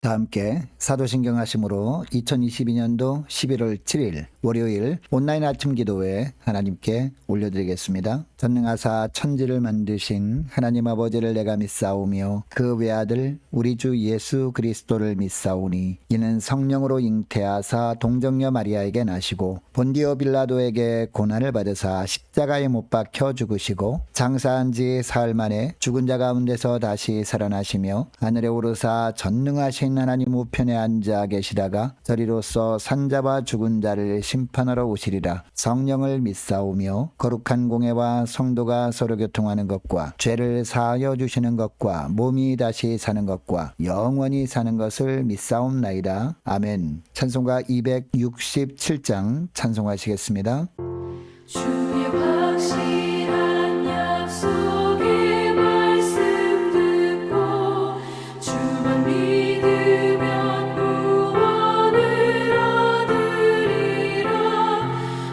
다 함께 사도신경 하심으로 2022년도 11월 7일 월요일 온라인 아침 기도회 하나님께 올려드리겠습니다. 전능하사 천지를 만드신 하나님 아버지를 내가 믿사오며 그 외아들 우리 주 예수 그리스도를 믿사오니 이는 성령으로 잉태하사 동정녀 마리아에게 나시고 본디오 빌라도에게 고난을 받으사 십자가에 못 박혀 죽으시고 장사한 지 사흘 만에 죽은 자 가운데서 다시 살아나시며 하늘에 오르사 전능하신 하나님 우편에 앉아 계시다가 저리로서 산자와 죽은 자를 심판하러 오시리라. 성령을 믿사오며 거룩한 공회와 성도가 서로 교통하는 것과 죄를 사하여 주시는 것과 몸이 다시 사는 것과 영원히 사는 것을 믿사옵나이다. 아멘. 찬송가 267장 찬송하시겠습니다. 주의 확실한 약속의 말씀 듣고 주만 믿으면 구원을 얻으리라.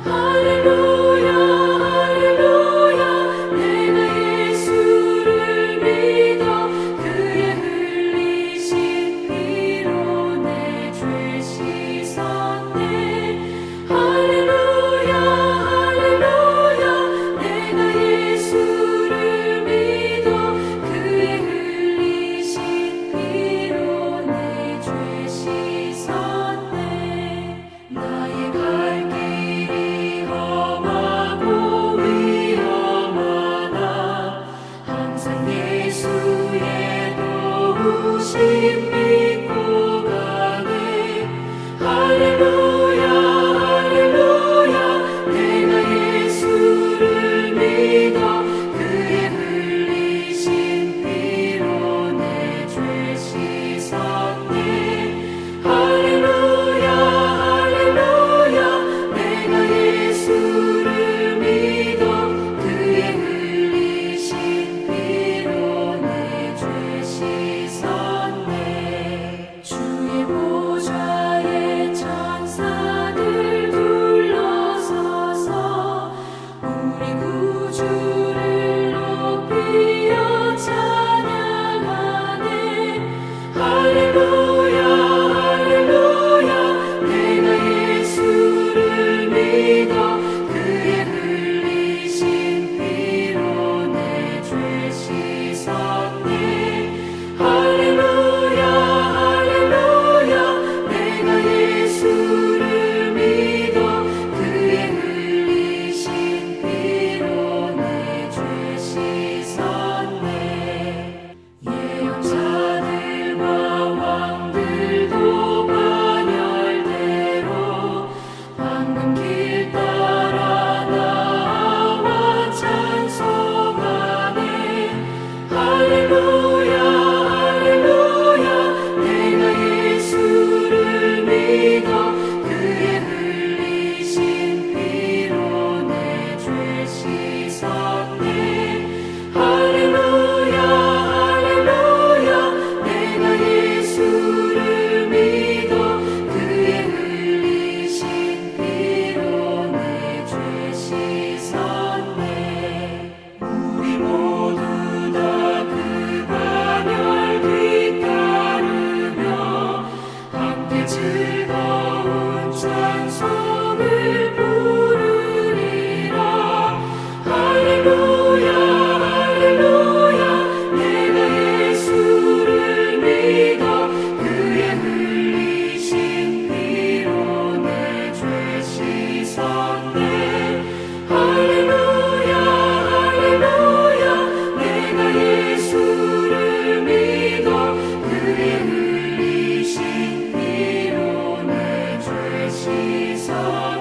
할렐루야 할렐루야 내가 예수를 믿어 그의 흘리신 피로 내 죄 씻었네. 할렐루야 할렐루야 내가 예수를 믿어 그의 흘리신 피로 내 죄 씻었네. 나의 갈 길이 험하고 위험하나 항상 예수의 도우심 믿고 가네. 할렐루야 할렐루야 내가 예수를 믿어 그의 흘리신 피로 내 죄 씻었네. 할렐루야 할렐루야 내가 예수를 믿어 그의 흘리신 피로 내 죄 씻었네. 주의 보좌에 천사들 둘러서서 우리 구주를 높이어 찬양하네. 할렐루야 할렐루야 내가 예수를 믿어 그의 흘리신 피로 내 죄 씻었네. 할렐루야 할렐루야 내가 예수를 믿어 그의 흘리신 피로 내 죄 씻었네. 예언자들과 왕들도 반열대로 황금길 따라 나와 찬송하네. 할렐루야 할렐루야 내가 예수를 믿어 그의 흘리신 피로 내 죄 씻었네. 할렐루야 할렐루야 내가 예수를 믿어 그의 흘리신 피로 내 죄 씻었네. 우리 모두 다 그 반열 뒤따르며 함께 즐거운 찬송을 부르리라. 할렐루야 할렐루야 내가 예수를 믿어 그의 흘리신 피로 내 죄 씻었네. 할렐루야 할렐루야 내가 예수를 믿어 그의 흘리신 피로 내 죄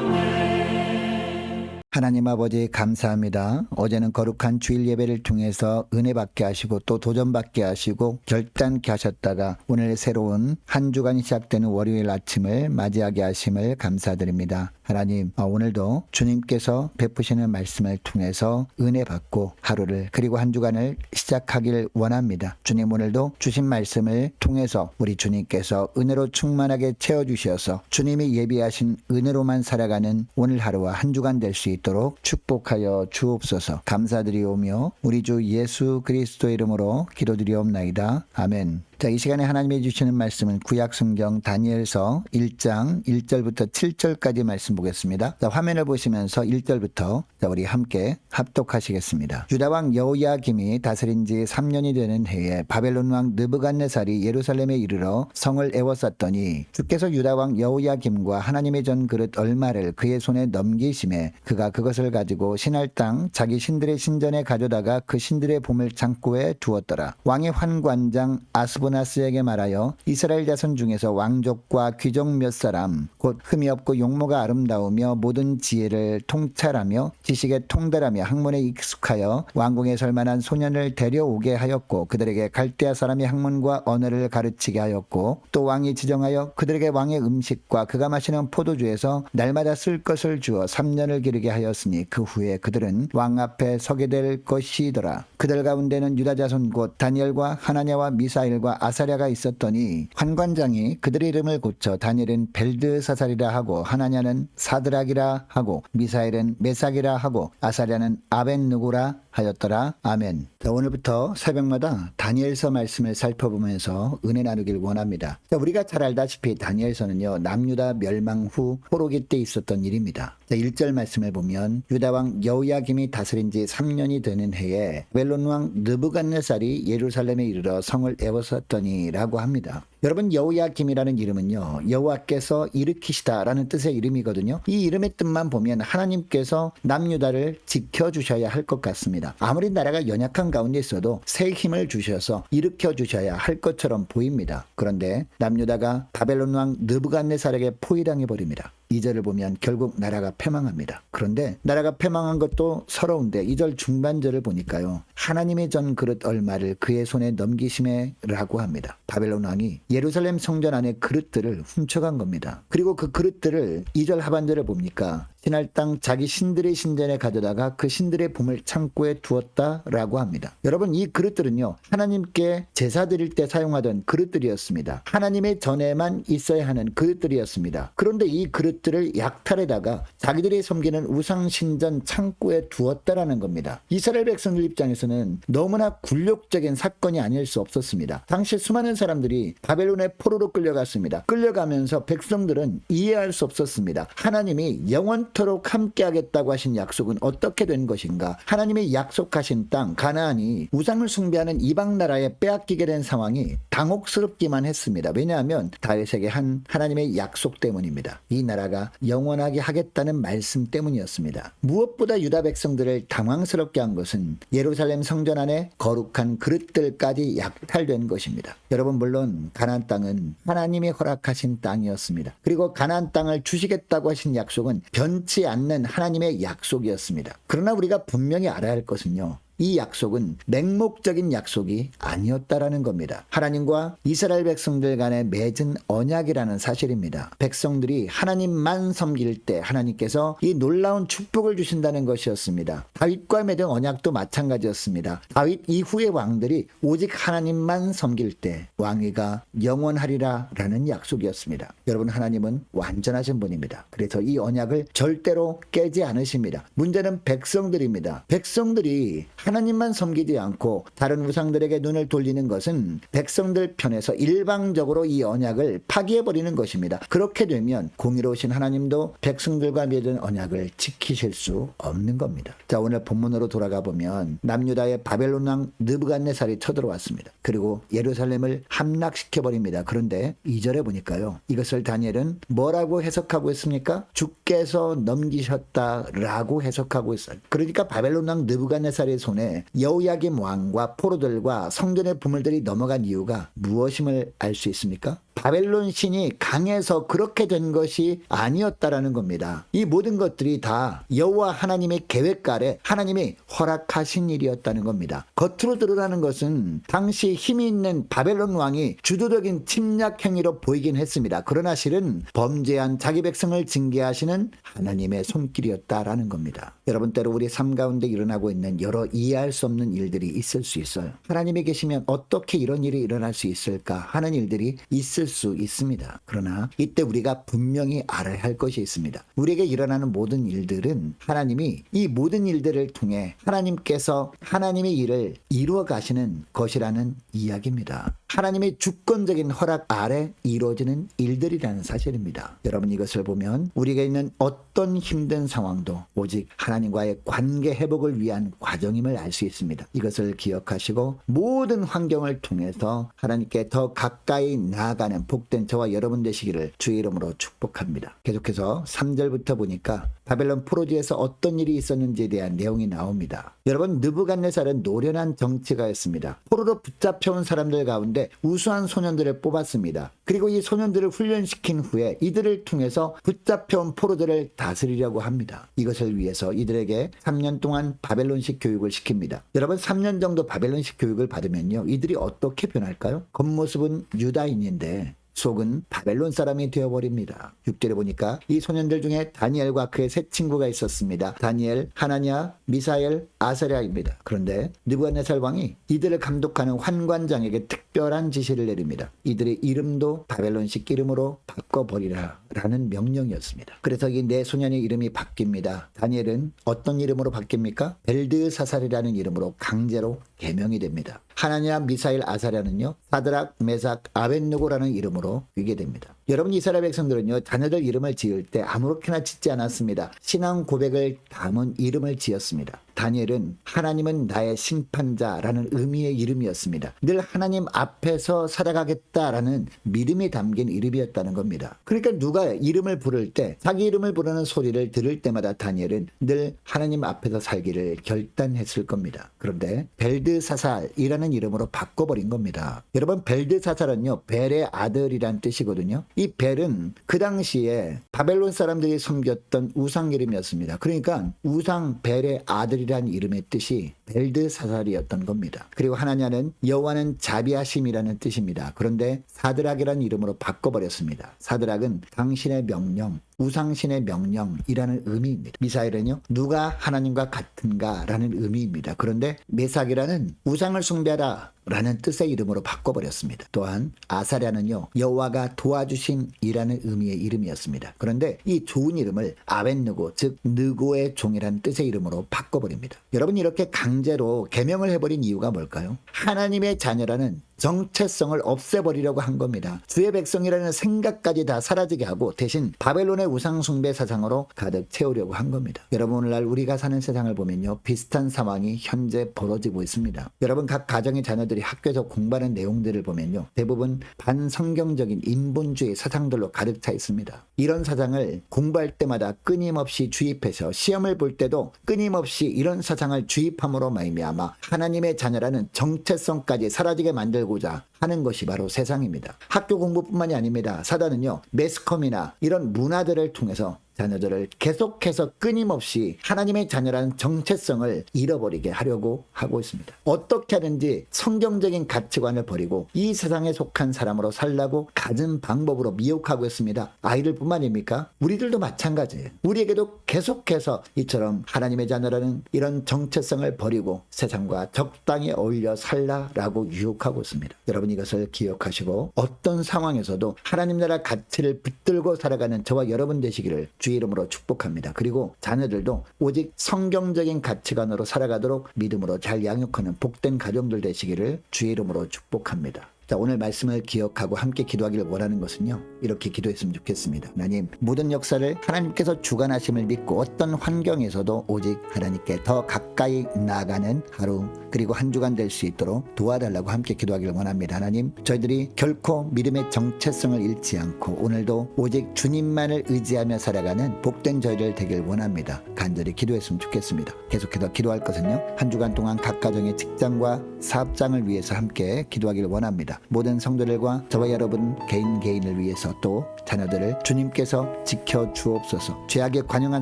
씻었네. 하나님 아버지 감사합니다. 어제는 거룩한 주일 예배를 통해서 은혜 받게 하시고 또 도전 받게 하시고 결단케 하셨다가 오늘 새로운 한 주간이 시작되는 월요일 아침을 맞이하게 하심을 감사드립니다. 하나님, 오늘도 주님께서 베푸시는 말씀을 통해서 은혜 받고 하루를 그리고 한 주간을 시작하길 원합니다. 주님, 오늘도 주신 말씀을 통해서 우리 주님께서 은혜로 충만하게 채워주셔서 주님이 예비하신 은혜로만 살아가는 오늘 하루와 한 주간 될 수 있도록 축복하여 주옵소서. 감사드리오며 우리 주 예수 그리스도 이름으로 기도드리옵나이다. 아멘. 자, 이 시간에 하나님이 주시는 말씀은 구약성경 다니엘서 1장 1절부터 7절까지 말씀 보겠습니다. 자, 화면을 보시면서 1절부터 우리 함께 합독하시겠습니다. 유다왕 여호야김이 다스린 지 3년이 되는 해에 바벨론 왕 느부갓네살이 예루살렘에 이르러 성을 에워쌌더니 주께서 유다왕 여호야김과 하나님의 전 그릇 얼마를 그의 손에 넘기심에 그가 그것을 가지고 신할 땅 자기 신들의 신전에 가져다가 그 신들의 보물 창고에 두었더라. 왕의 환관장 아스보나스에게 말하여 이스라엘 자손 중에서 왕족과 귀족 몇 사람 곧 흠이 없고 용모가 아름다우며 모든 지혜를 통찰하며 지식에 통달하며 학문에 익숙하여 왕궁에 설 만한 소년을 데려오게 하였고 그들에게 갈대아 사람의 학문과 언어를 가르치게 하였고 또 왕이 지정하여 그들에게 왕의 음식과 그가 마시는 포도주에서 날마다 쓸 것을 주어 3년을 기르게 하였으니 그 후에 그들은 왕 앞에 서게 될 것이더라. 그들 가운데는 유다 자손 곧 다니엘과 하나냐와 미사일과 아사랴가 있었더니 환관장이 그들의 이름을 고쳐 다니엘은 벨드사살이라 하고 하나냐는 사드락이라 하고 미사일은 메삭이라 하고 아사랴는 아벤느고라 하였더라. 아멘. 자, 오늘부터 새벽마다 다니엘서 말씀을 살펴보면서 은혜 나누길 원합니다. 자, 우리가 잘 알다시피 다니엘서는요 남유다 멸망 후 포로기 때 있었던 일입니다. 자, 1절 말씀을 보면 유다왕 여호야김이 다스린 지 3년이 되는 해에 바벨론 왕 느부갓네살이 예루살렘에 이르러 성을 에워쌌더니 라고 합니다. 여러분, 여호야김이라는 이름은요 여호와께서 일으키시다라는 뜻의 이름이거든요. 이 이름의 뜻만 보면 하나님께서 남유다를 지켜주셔야 할 것 같습니다. 아무리 나라가 연약한 가운데 있어도 새 힘을 주셔서 일으켜 주셔야 할 것처럼 보입니다. 그런데 남유다가 바벨론 왕 느부갓네살에게 포위당해 버립니다. 2절을 보면 결국 나라가 패망합니다. 그런데 나라가 패망한 것도 서러운데 2절 중반절을 보니까요 하나님의 전 그릇 얼마를 그의 손에 넘기심에 라고 합니다. 바벨론 왕이 예루살렘 성전 안에 그릇들을 훔쳐간 겁니다. 그리고 그 그릇들을 2절 하반절을 봅니까 신할 땅 자기 신들의 신전에 가져다가 그 신들의 보물 창고에 두었다라고 합니다. 여러분, 이 그릇들은요 하나님께 제사 드릴 때 사용하던 그릇들이었습니다. 하나님의 전에만 있어야 하는 그릇들이었습니다. 그런데 이 그릇들을 약탈에다가 자기들이 섬기는 우상 신전 창고에 두었다라는 겁니다. 이스라엘 백성들 입장에서는 너무나 굴욕적인 사건이 아닐 수 없었습니다. 당시 수많은 사람들이 바벨론의 포로로 끌려갔습니다. 끌려가면서 백성들은 이해할 수 없었습니다. 하나님이 영원토록 함께하겠다고 하신 약속은 어떻게 된 것인가? 하나님이 약속하신 땅 가나안이 우상을 숭배하는 이방 나라에 빼앗기게 된 상황이 당혹스럽기만 했습니다. 왜냐하면 다윗에게 한 하나님의 약속 때문입니다. 이 나라가 영원하게 하겠다는 말씀 때문이었습니다. 무엇보다 유다 백성들을 당황스럽게 한 것은 예루살렘 성전 안에 거룩한 그릇들까지 약탈된 것입니다. 여러분, 물론 가나안 땅은 하나님이 허락하신 땅이었습니다. 그리고 가나안 땅을 주시겠다고 하신 약속은 변치 않는 하나님의 약속이었습니다. 그러나 우리가 분명히 알아야 할 것은요 이 약속은 맹목적인 약속이 아니었다라는 겁니다. 하나님과 이스라엘 백성들 간에 맺은 언약이라는 사실입니다. 백성들이 하나님만 섬길 때 하나님께서 이 놀라운 축복을 주신다는 것이었습니다. 다윗과 맺은 언약도 마찬가지였습니다. 다윗 이후의 왕들이 오직 하나님만 섬길 때 왕위가 영원하리라 라는 약속이었습니다. 여러분, 하나님은 완전하신 분입니다. 그래서 이 언약을 절대로 깨지 않으십니다. 문제는 백성들입니다. 백성들이 하나님만 섬기지 않고 다른 우상들에게 눈을 돌리는 것은 백성들 편에서 일방적으로 이 언약을 파기해버리는 것입니다. 그렇게 되면 공의로우신 하나님도 백성들과 맺은 언약을 지키실 수 없는 겁니다. 자, 오늘 본문으로 돌아가 보면 남유다의 바벨론 왕 느부갓네살이 쳐들어왔습니다. 그리고 예루살렘을 함락시켜버립니다. 그런데 2절에 보니까요 이것을 다니엘은 뭐라고 해석하고 있습니까? 주께서 넘기셨다라고 해석하고 있어요. 그러니까 바벨론 왕 느부갓네살의 손에 여호야김 왕과 포로들과 성전의 보물들이 넘어간 이유가 무엇임을 알 수 있습니까? 바벨론 신이 강해서 그렇게 된 것이 아니었다라는 겁니다. 이 모든 것들이 다 여호와 하나님의 계획 아래 하나님이 허락하신 일이었다는 겁니다. 겉으로 드러나는 것은 당시 힘이 있는 바벨론 왕이 주도적인 침략 행위로 보이긴 했습니다. 그러나 실은 범죄한 자기 백성을 징계하시는 하나님의 손길이었다라는 겁니다. 여러분, 때로 우리 삶 가운데 일어나고 있는 여러 이해할 수 없는 일들이 있을 수 있어요. 하나님이 계시면 어떻게 이런 일이 일어날 수 있을까 하는 일들이 있을 수 있습니다. 그러나 이때 우리가 분명히 알아야 할 것이 있습니다. 우리에게 일어나는 모든 일들은 하나님이 이 모든 일들을 통해 하나님께서 하나님의 일을 이루어 가시는 것이라는 이야기입니다. 하나님의 주권적인 허락 아래 이루어지는 일들이라는 사실입니다. 여러분, 이것을 보면 우리가 있는 어떤 힘든 상황도 오직 하나님과의 관계 회복을 위한 과정임을 알 수 있습니다. 이것을 기억하시고 모든 환경을 통해서 하나님께 더 가까이 나아가는 복된 저와 여러분 되시기를 주의 이름으로 축복합니다. 계속해서 3절부터 보니까 바벨론 포로지에서 어떤 일이 있었는지에 대한 내용이 나옵니다. 여러분, 느부갓네살은 노련한 정치가였습니다. 포로로 붙잡혀온 사람들 가운데 우수한 소년들을 뽑았습니다. 그리고 이 소년들을 훈련시킨 후에 이들을 통해서 붙잡혀온 포로들을 다스리려고 합니다. 이것을 위해서 이들에게 3년 동안 바벨론식 교육을 시킵니다. 여러분, 3년 정도 바벨론식 교육을 받으면요, 이들이 어떻게 변할까요? 겉모습은 유다인인데 속은 바벨론 사람이 되어버립니다. 6절에 보니까 이 소년들 중에 다니엘과 그의 세 친구가 있었습니다. 다니엘, 하나냐, 미사엘, 아사랴입니다. 그런데 느부갓네살 왕이 이들을 감독하는 환관장에게 특별한 지시를 내립니다. 이들의 이름도 바벨론식 이름으로 바꿔버리라 라는 명령이었습니다. 그래서 이 네 소년의 이름이 바뀝니다. 다니엘은 어떤 이름으로 바뀝니까? 벨드사살이라는 이름으로 강제로 개명이 됩니다. 하나냐, 미사일, 아사랴는요, 사드락, 메삭, 아벳느고라는 이름으로 위게 됩니다. 여러분, 이스라엘 백성들은요, 자녀들 이름을 지을 때 아무렇게나 짓지 않았습니다. 신앙 고백을 담은 이름을 지었습니다. 다니엘은 하나님은 나의 심판자라는 의미의 이름이었습니다. 늘 하나님 앞에서 살아가겠다라는 믿음이 담긴 이름이었다는 겁니다. 그러니까 누가 이름을 부를 때 자기 이름을 부르는 소리를 들을 때마다 다니엘은 늘 하나님 앞에서 살기를 결단했을 겁니다. 그런데 벨드사살이라는 이름으로 바꿔버린 겁니다. 여러분, 벨드사살은요, 벨의 아들이란 뜻이거든요. 이 벨은 그 당시에 바벨론 사람들이 섬겼던 우상 이름이었습니다. 그러니까 우상 벨의 아들이란 이름의 뜻이 벨드사살이었던 겁니다. 그리고 하나냐는 여호와는 자비하심이라는 뜻입니다. 그런데 사드락이라는 이름으로 바꿔버렸습니다. 사드락은 당신의 명령, 우상신의 명령이라는 의미입니다. 미사엘은요, 누가 하나님과 같은가 라는 의미입니다. 그런데 메삭이라는 우상을 숭배하라 라는 뜻의 이름으로 바꿔버렸습니다. 또한 아사랴는요, 여호와가 도와주심이라는 의미의 이름이었습니다. 그런데 이 좋은 이름을 아벳느고, 즉 느고의 종이라는 뜻의 이름으로 바꿔버립니다. 여러분, 이렇게 강제로 개명을 해버린 이유가 뭘까요? 하나님의 자녀라는 정체성을 없애버리려고 한 겁니다. 주의 백성이라는 생각까지 다 사라지게 하고 대신 바벨론의 우상 숭배 사상으로 가득 채우려고 한 겁니다. 여러분, 오늘날 우리가 사는 세상을 보면요, 비슷한 상황이 현재 벌어지고 있습니다. 여러분, 각 가정의 자녀들이 학교에서 공부하는 내용들을 보면요, 대부분 반성경적인 인본주의 사상들로 가득 차 있습니다. 이런 사상을 공부할 때마다 끊임없이 주입해서 시험을 볼 때도 끊임없이 이런 사상을 주입함으로 말미암아 하나님의 자녀라는 정체성까지 사라지게 만들고 하는 것이 바로 세상입니다. 학교 공부뿐만이 아닙니다. 사단은요, 매스컴이나 이런 문화들을 통해서 자녀들을 계속해서 끊임없이 하나님의 자녀라는 정체성을 잃어버리게 하려고 하고 있습니다. 어떻게 하든지 성경적인 가치관을 버리고 이 세상에 속한 사람으로 살라고 갖은 방법으로 미혹하고 있습니다. 아이들 뿐만입니까? 우리들도 마찬가지예요. 우리에게도 계속해서 이처럼 하나님의 자녀라는 이런 정체성을 버리고 세상과 적당히 어울려 살라라고 유혹하고 있습니다. 여러분, 이것을 기억하시고 어떤 상황에서도 하나님 나라 가치를 붙들고 살아가는 저와 여러분 되시기를 주의 이름으로 축복합니다. 그리고 자녀들도 오직 성경적인 가치관으로 살아가도록 믿음으로 잘 양육하는 복된 가정들 되시기를 주의 이름으로 축복합니다. 자, 오늘 말씀을 기억하고 함께 기도하기를 원하는 것은요, 이렇게 기도했으면 좋겠습니다. 하나님, 모든 역사를 하나님께서 주관하심을 믿고 어떤 환경에서도 오직 하나님께 더 가까이 나아가는 하루 그리고 한 주간 될 수 있도록 도와달라고 함께 기도하기를 원합니다. 하나님, 저희들이 결코 믿음의 정체성을 잃지 않고 오늘도 오직 주님만을 의지하며 살아가는 복된 저희들 되길 원합니다. 간절히 기도했으면 좋겠습니다. 계속해서 기도할 것은요, 한 주간 동안 각 가정의 직장과 사업장을 위해서 함께 기도하기를 원합니다. 모든 성도들과 저와 여러분 개인을 위해서 또 자녀들을 주님께서 지켜 주옵소서. 죄악에 관영한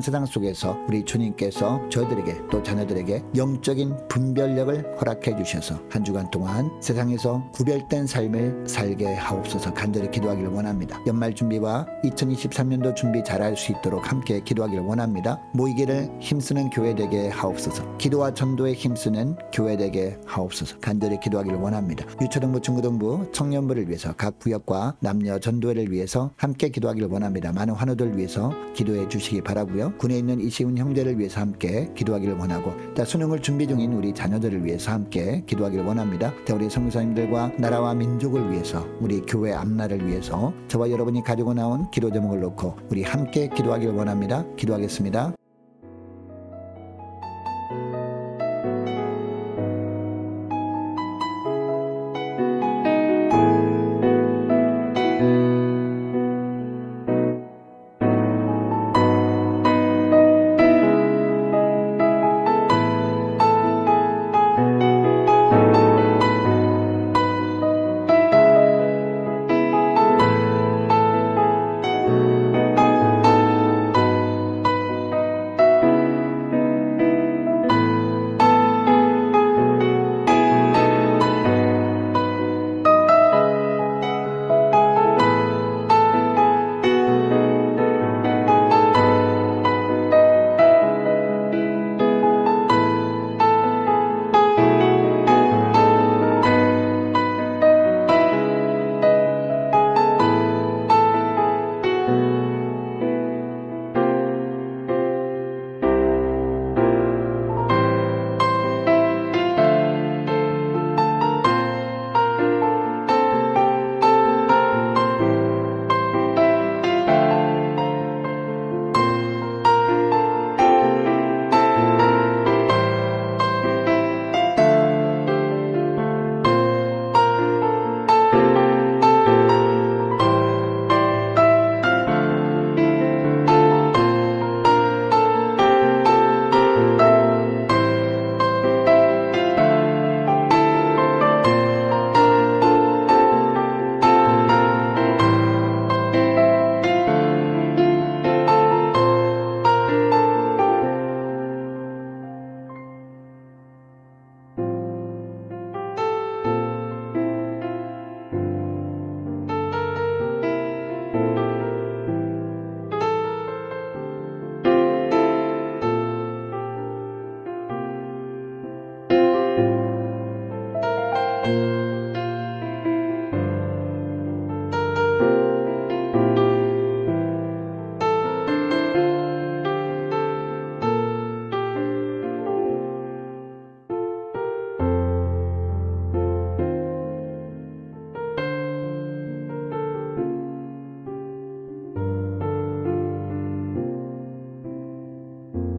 세상 속에서 우리 주님께서 저희들에게 또 자녀들에게 영적인 분별력을 허락해 주셔서 한 주간 동안 세상에서 구별된 삶을 살게 하옵소서. 간절히 기도하기를 원합니다. 연말 준비와 2023년도 준비 잘할 수 있도록 함께 기도하기를 원합니다. 모이기를 힘쓰는 교회 되게 하옵소서. 기도와 전도에 힘쓰는 교회 되게 하옵소서. 간절히 기도하기를 원합니다. 유초등부, 중고등부, 모두 청년부를 위해서 각 구역과 남녀 전도회를 위해서 함께 기도하기를 원합니다. 많은 환우들을 위해서 기도해 주시기 바라고요. 군에 있는 이시훈 형제를 위해서 함께 기도하기를 원하고 수능을 준비 중인 우리 자녀들을 위해서 함께 기도하기를 원합니다. 우리 성교사님들과 나라와 민족을 위해서 우리 교회 앞날을 위해서 저와 여러분이 가지고 나온 기도 제목을 놓고 우리 함께 기도하기를 원합니다. 기도하겠습니다.